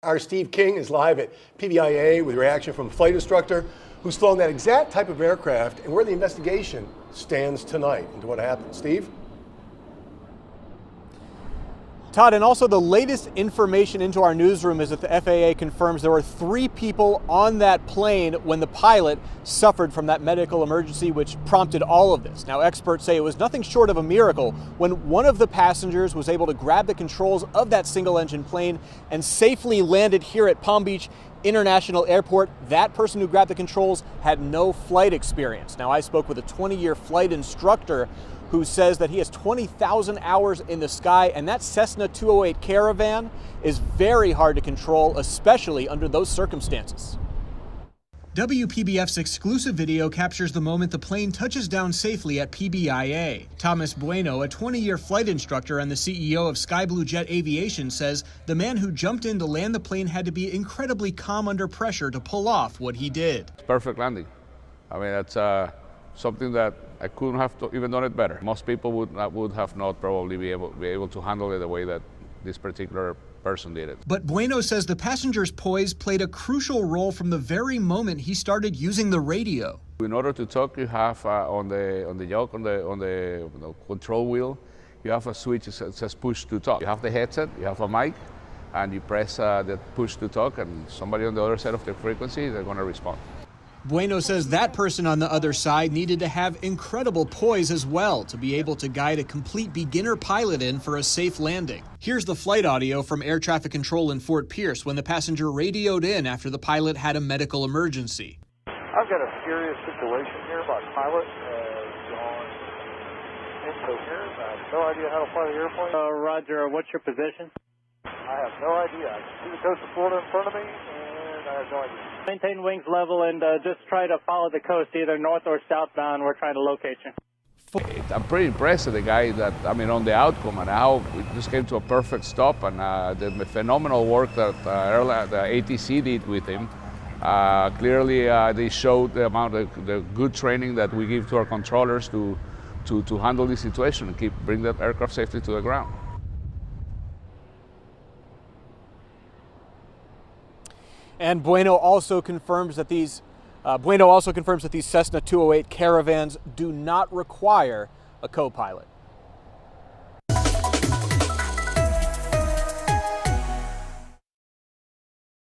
Our Steve King is live at PBIA with reaction from a flight instructor who's flown that exact type of aircraft and where the investigation stands tonight into what happened. Steve? Todd, and also the latest information into our newsroom is that the FAA confirms there were 3 people on that plane when the pilot suffered from that medical emergency, which prompted all of this. Now, experts say it was nothing short of a miracle when one of the passengers was able to grab the controls of that single-engine plane and safely landed here at Palm Beach International Airport. That person who grabbed the controls had no flight experience. Now, I spoke with a 20-year flight instructor who says that he has 20,000 hours in the sky, and that Cessna 208 Caravan is very hard to control, especially under those circumstances. WPBF's exclusive video captures the moment the plane touches down safely at PBIA. Thomas Bueno, a 20-year flight instructor and the CEO of Sky Blue Jet Aviation, says the man who jumped in to land the plane had to be incredibly calm under pressure to pull off what he did. Perfect landing. I mean, that's something that I couldn't have even done it better. Most people would have not probably be able to handle it the way that this particular person did it. But Bueno says the passenger's poise played a crucial role from the very moment he started using the radio. In order to talk, you have on the yoke, on the control wheel, you have a switch that says push to talk. You have the headset, you have a mic, and you press the push to talk, and somebody on the other side of the frequency, they're going to respond. Bueno says that person on the other side needed to have incredible poise as well to be able to guide a complete beginner pilot in for a safe landing. Here's the flight audio from air traffic control in Fort Pierce when the passenger radioed in after the pilot had a medical emergency. I've got a serious situation here. My pilot has gone incoherent. I have no idea how to fly the airplane. Roger, what's your position? I have no idea. I can see the coast of Florida in front of me, and I have no idea. Maintain wings level and just try to follow the coast, either north or southbound. We're trying to locate you. I'm pretty impressed with the guy on the outcome and how it just came to a perfect stop, and the phenomenal work that the ATC did with him. Clearly, they showed the good training that we give to our controllers to handle this situation and bring that aircraft safely to the ground. And Bueno also confirms that these Cessna 208 Caravans do not require a co-pilot.